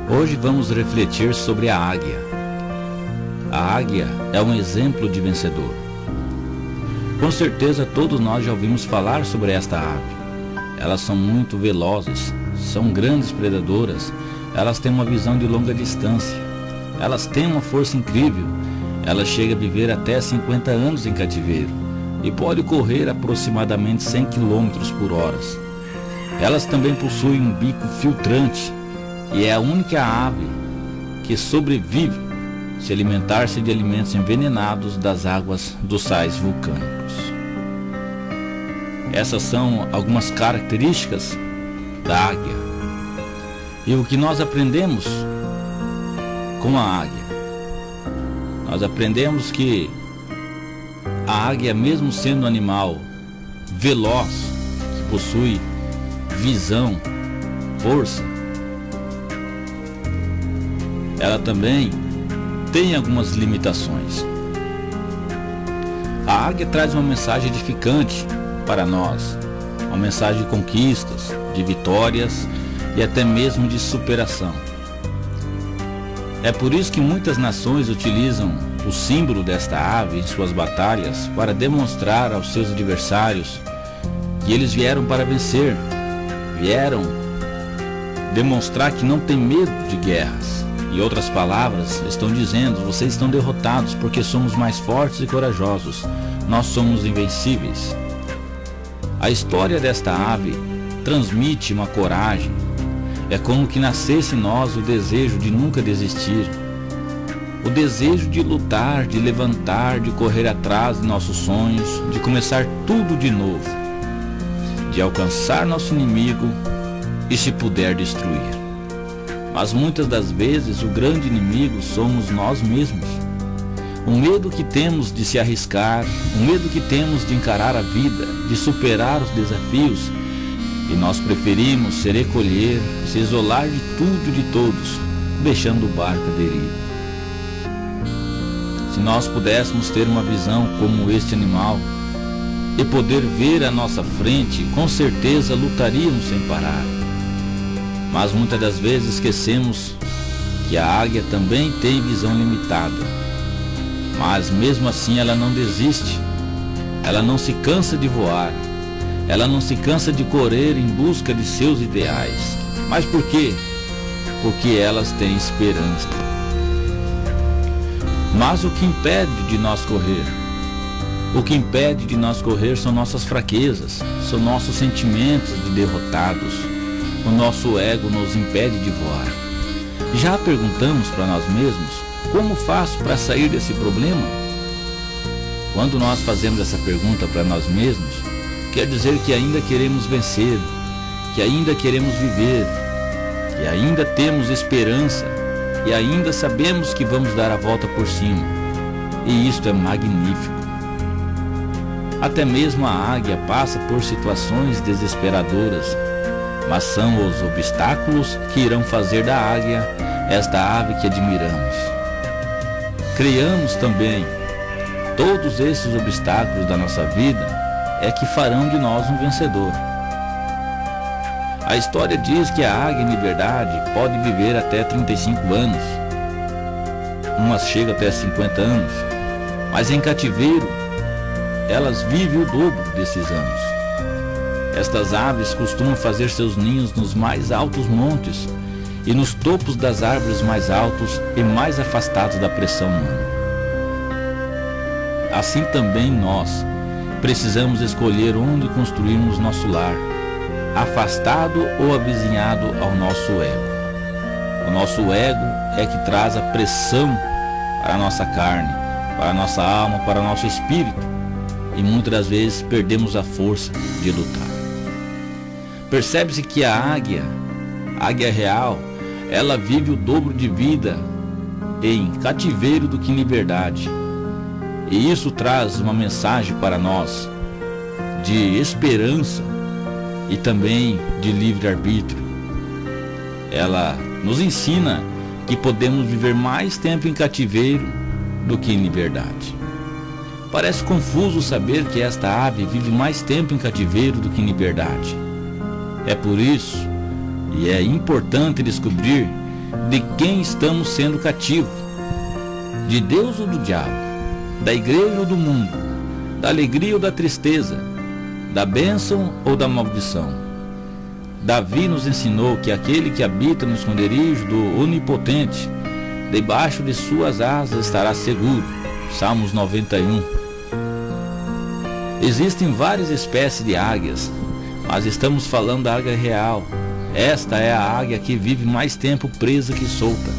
Hoje vamos refletir sobre a águia. A águia é um exemplo de vencedor. Com certeza todos nós já ouvimos falar sobre esta ave. Elas são muito velozes, são grandes predadoras, elas têm uma visão de longa distância, elas têm uma força incrível, elas chegam a viver até 50 anos em cativeiro e pode correr aproximadamente 100 km por hora. Elas também possuem um bico filtrante e é a única ave que sobrevive se alimentar-se de alimentos envenenados das águas dos sais vulcânicos. Essas são algumas características da águia. E o que nós aprendemos com a águia? Nós aprendemos que a águia, mesmo sendo um animal veloz, que possui visão, força, ela também tem algumas limitações. A águia traz uma mensagem edificante para nós, uma mensagem de conquistas, de vitórias e até mesmo de superação. É por isso que muitas nações utilizam o símbolo desta ave em suas batalhas para demonstrar aos seus adversários que eles vieram para vencer, vieram demonstrar que não tem medo de guerras. Em outras palavras, estão dizendo: vocês estão derrotados porque somos mais fortes e corajosos, nós somos invencíveis. A história desta ave transmite uma coragem, é como que nascesse em nós o desejo de nunca desistir, o desejo de lutar, de levantar, de correr atrás de nossos sonhos, de começar tudo de novo, de alcançar nosso inimigo e, se puder, destruir. Mas muitas das vezes o grande inimigo somos nós mesmos. O medo que temos de se arriscar, o medo que temos de encarar a vida, de superar os desafios, e nós preferimos se recolher, se isolar de tudo e de todos, deixando o barco à deriva. Se nós pudéssemos ter uma visão como este animal e poder ver à nossa frente, com certeza lutaríamos sem parar. Mas muitas das vezes esquecemos que a águia também tem visão limitada. Mas mesmo assim ela não desiste, ela não se cansa de voar, ela não se cansa de correr em busca de seus ideais. Mas por quê? Porque elas têm esperança. Mas o que impede de nós correr? O que impede de nós correr são nossas fraquezas, são nossos sentimentos de derrotados. O nosso ego nos impede de voar. Já perguntamos para nós mesmos: como faço para sair desse problema? Quando nós fazemos essa pergunta para nós mesmos, quer dizer que ainda queremos vencer, que ainda queremos viver, que ainda temos esperança e ainda sabemos que vamos dar a volta por cima. E isto é magnífico. Até mesmo a águia passa por situações desesperadoras, mas são os obstáculos que irão fazer da águia esta ave que admiramos. Criamos também todos esses obstáculos da nossa vida é que farão de nós um vencedor. A história diz que a águia em liberdade pode viver até 35 anos, umas chegam até 50 anos, mas em cativeiro elas vivem o dobro desses anos. Estas aves costumam fazer seus ninhos nos mais altos montes e nos topos das árvores mais altos e mais afastados da pressão humana. Assim também nós precisamos escolher onde construirmos nosso lar, afastado ou avizinhado ao nosso ego. O nosso ego é que traz a pressão para a nossa carne, para a nossa alma, para o nosso espírito, e muitas das vezes perdemos a força de lutar. Percebe-se que a águia real, ela vive o dobro de vida em cativeiro do que em liberdade. E isso traz uma mensagem para nós de esperança e também de livre-arbítrio. Ela nos ensina que podemos viver mais tempo em cativeiro do que em liberdade. Parece confuso saber que esta ave vive mais tempo em cativeiro do que em liberdade. É por isso, e é importante descobrir, de quem estamos sendo cativos, de Deus ou do diabo, da igreja ou do mundo, da alegria ou da tristeza, da bênção ou da maldição. Davi nos ensinou que aquele que habita no esconderijo do Onipotente, debaixo de suas asas estará seguro. Salmos 91. Existem várias espécies de águias, mas estamos falando da águia real. Esta é a águia que vive mais tempo presa que solta.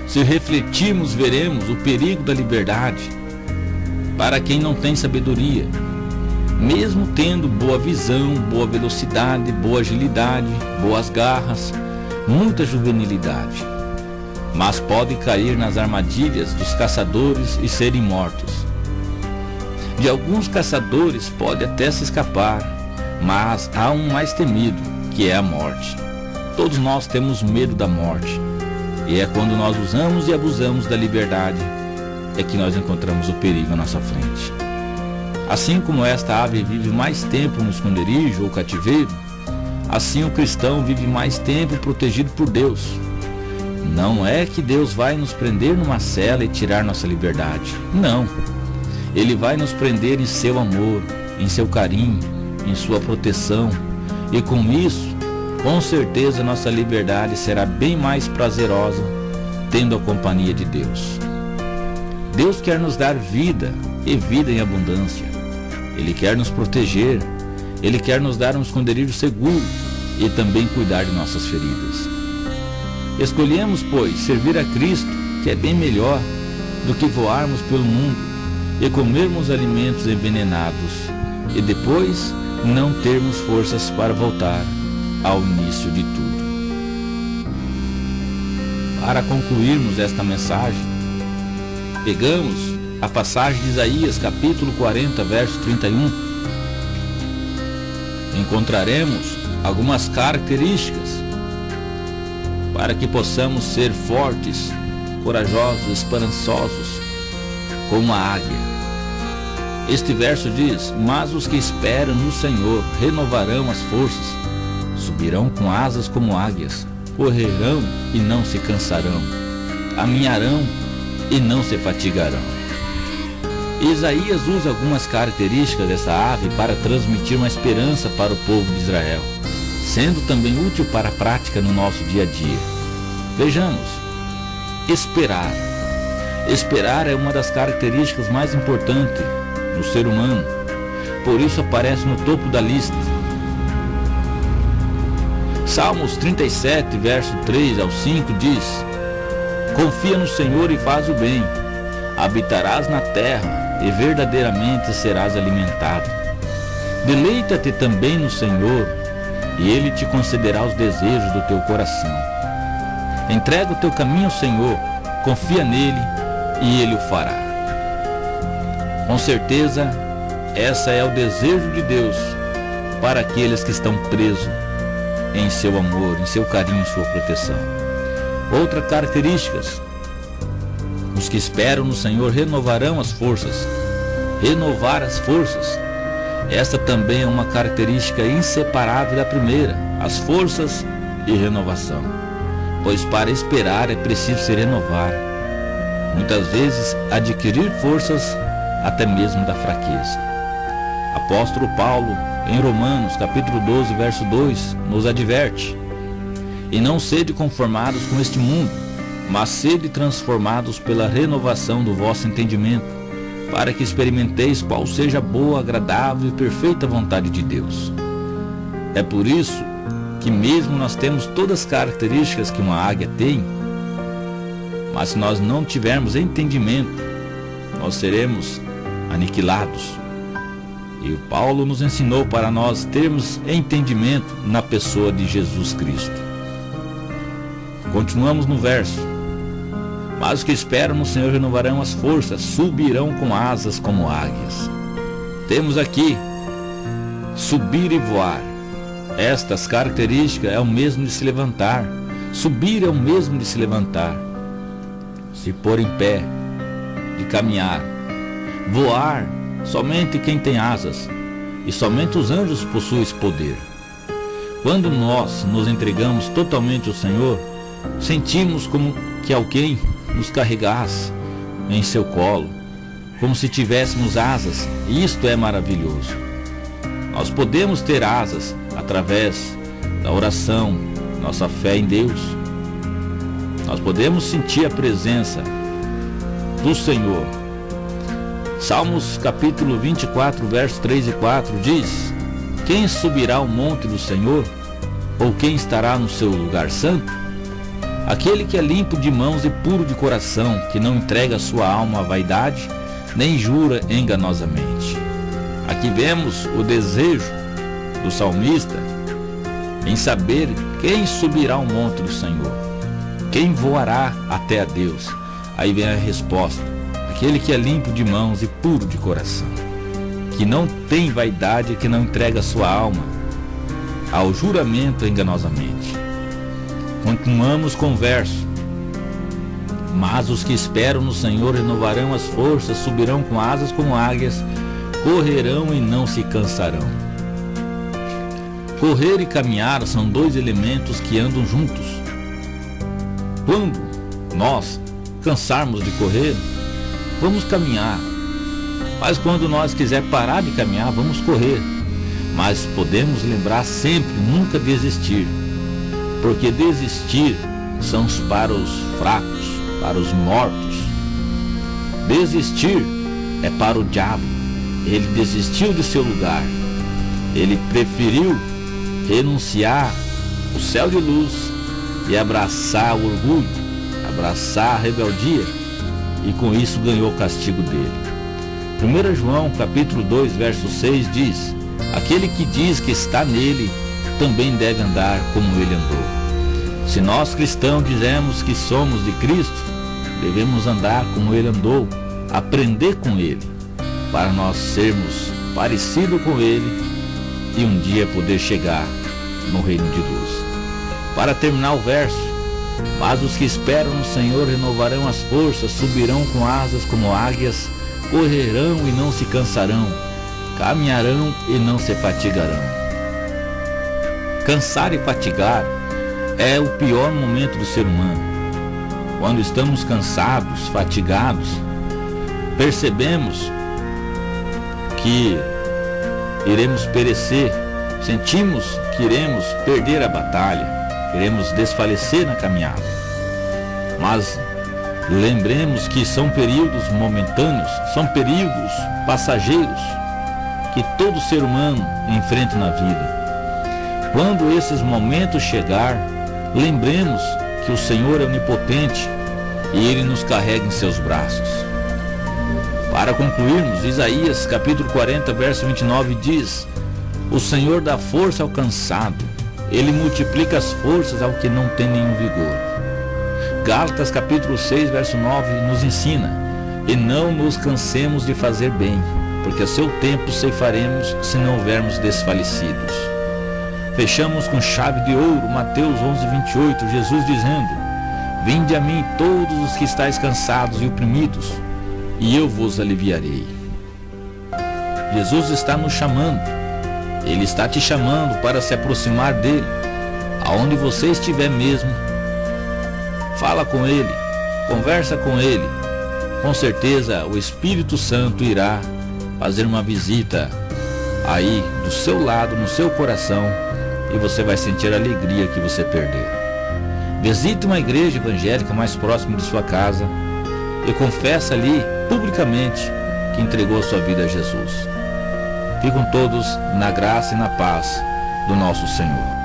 Se refletirmos, veremos o perigo da liberdade para quem não tem sabedoria, mesmo tendo boa visão, boa velocidade, boa agilidade, boas garras, muita juvenilidade, mas pode cair nas armadilhas dos caçadores e serem mortos. De alguns caçadores pode até se escapar, mas há um mais temido, que é a morte. Todos nós temos medo da morte, e é quando nós usamos e abusamos da liberdade é que nós encontramos o perigo à nossa frente. Assim como esta ave vive mais tempo no esconderijo ou cativeiro, assim o cristão vive mais tempo protegido por Deus. Não é que Deus vai nos prender numa cela e tirar nossa liberdade. Não. Ele vai nos prender em seu amor, em seu carinho, em sua proteção. E com isso, com certeza nossa liberdade será bem mais prazerosa, tendo a companhia de Deus. Deus quer nos dar vida e vida em abundância. Ele quer nos proteger. Ele quer nos dar um esconderijo seguro e também cuidar de nossas feridas. Escolhemos, pois, servir a Cristo, que é bem melhor do que voarmos pelo mundo e comermos alimentos envenenados e depois não termos forças para voltar ao início de tudo. Para concluirmos esta mensagem, pegamos a passagem de Isaías, capítulo 40, verso 31. Encontraremos algumas características para que possamos ser fortes, corajosos, esperançosos, como a águia. Este verso diz: mas os que esperam no Senhor renovarão as forças, subirão com asas como águias, correrão e não se cansarão, caminharão e não se fatigarão. Isaías usa algumas características dessa ave para transmitir uma esperança para o povo de Israel, sendo também útil para a prática no nosso dia a dia. Vejamos, esperar. Esperar é uma das características mais importantes no ser humano, por isso aparece no topo da lista. Salmos 37, verso 3 ao 5 diz: confia no Senhor e faz o bem, habitarás na terra e verdadeiramente serás alimentado. Deleita-te também no Senhor e Ele te concederá os desejos do teu coração. Entrega o teu caminho ao Senhor, confia nele e Ele o fará. Com certeza, essa é o desejo de Deus para aqueles que estão presos em seu amor, em seu carinho, em sua proteção. Outra característica: os que esperam no Senhor renovarão as forças. Renovar as forças. Esta também é uma característica inseparável da primeira, as forças e renovação. Pois para esperar é preciso se renovar. Muitas vezes adquirir forças até mesmo da fraqueza. Apóstolo Paulo, em Romanos, capítulo 12, verso 2, nos adverte: e não sede conformados com este mundo, mas sede transformados pela renovação do vosso entendimento, para que experimenteis qual seja a boa, agradável e perfeita vontade de Deus. É por isso que mesmo nós temos todas as características que uma águia tem, mas se nós não tivermos entendimento, nós seremos aniquilados. E o Paulo nos ensinou para nós termos entendimento na pessoa de Jesus Cristo. Continuamos no verso: mas os que esperam no Senhor renovarão as forças, subirão com asas como águias. Temos aqui subir e voar. Estas características é o mesmo de se levantar. Subir é o mesmo de se levantar, se pôr em pé, de caminhar. Voar, somente quem tem asas, e somente os anjos possuem esse poder. Quando nós nos entregamos totalmente ao Senhor, sentimos como que alguém nos carregasse em seu colo, como se tivéssemos asas, e isto é maravilhoso. Nós podemos ter asas através da oração, nossa fé em Deus. Nós podemos sentir a presença do Senhor. Salmos capítulo 24, versos 3 e 4 diz: quem subirá ao monte do Senhor? Ou quem estará no seu lugar santo? Aquele que é limpo de mãos e puro de coração, que não entrega sua alma à vaidade, nem jura enganosamente. Aqui vemos o desejo do salmista em saber quem subirá ao monte do Senhor, quem voará até a Deus. Aí vem a resposta: aquele que é limpo de mãos e puro de coração, que não tem vaidade, que não entrega sua alma ao juramento enganosamente. Continuamos com o verso: mas os que esperam no Senhor renovarão as forças, subirão com asas como águias, correrão e não se cansarão. Correr e caminhar são dois elementos que andam juntos. Quando nós cansarmos de correr, vamos caminhar. Mas quando nós quiser parar de caminhar, vamos correr. Mas podemos lembrar sempre, nunca desistir. Porque desistir são para os fracos, para os mortos. Desistir é para o diabo. Ele desistiu de seu lugar. Ele preferiu renunciar o céu de luz e abraçar o orgulho, abraçar a rebeldia, e com isso ganhou o castigo dele. 1 João capítulo 2, verso 6 diz: aquele que diz que está nele, também deve andar como ele andou. Se nós cristãos dizemos que somos de Cristo, devemos andar como ele andou, aprender com ele, para nós sermos parecidos com ele e um dia poder chegar no reino de luz. Para terminar o verso: mas os que esperam no Senhor renovarão as forças, subirão com asas como águias, correrão e não se cansarão, caminharão e não se fatigarão. Cansar e fatigar é o pior momento do ser humano. Quando estamos cansados, fatigados, percebemos que iremos perecer, sentimos que iremos perder a batalha, iremos desfalecer na caminhada. Mas lembremos que são períodos momentâneos, são períodos passageiros que todo ser humano enfrenta na vida. Quando esses momentos chegar, lembremos que o Senhor é onipotente e Ele nos carrega em seus braços. Para concluirmos, Isaías capítulo 40, verso 29 diz: o Senhor dá força ao cansado, Ele multiplica as forças ao que não tem nenhum vigor. Gálatas capítulo 6, verso 9 nos ensina: e não nos cansemos de fazer bem, porque a seu tempo ceifaremos se não houvermos desfalecidos. Fechamos com chave de ouro Mateus 11, 28, Jesus dizendo: vinde a mim todos os que estáis cansados e oprimidos, e eu vos aliviarei. Jesus está nos chamando. Ele está te chamando para se aproximar dele. Aonde você estiver mesmo, fala com ele, conversa com ele. Com certeza o Espírito Santo irá fazer uma visita aí do seu lado, no seu coração, e você vai sentir a alegria que você perdeu. Visite uma igreja evangélica mais próxima de sua casa e confessa ali publicamente que entregou sua vida a Jesus. Ficam todos na graça e na paz do nosso Senhor.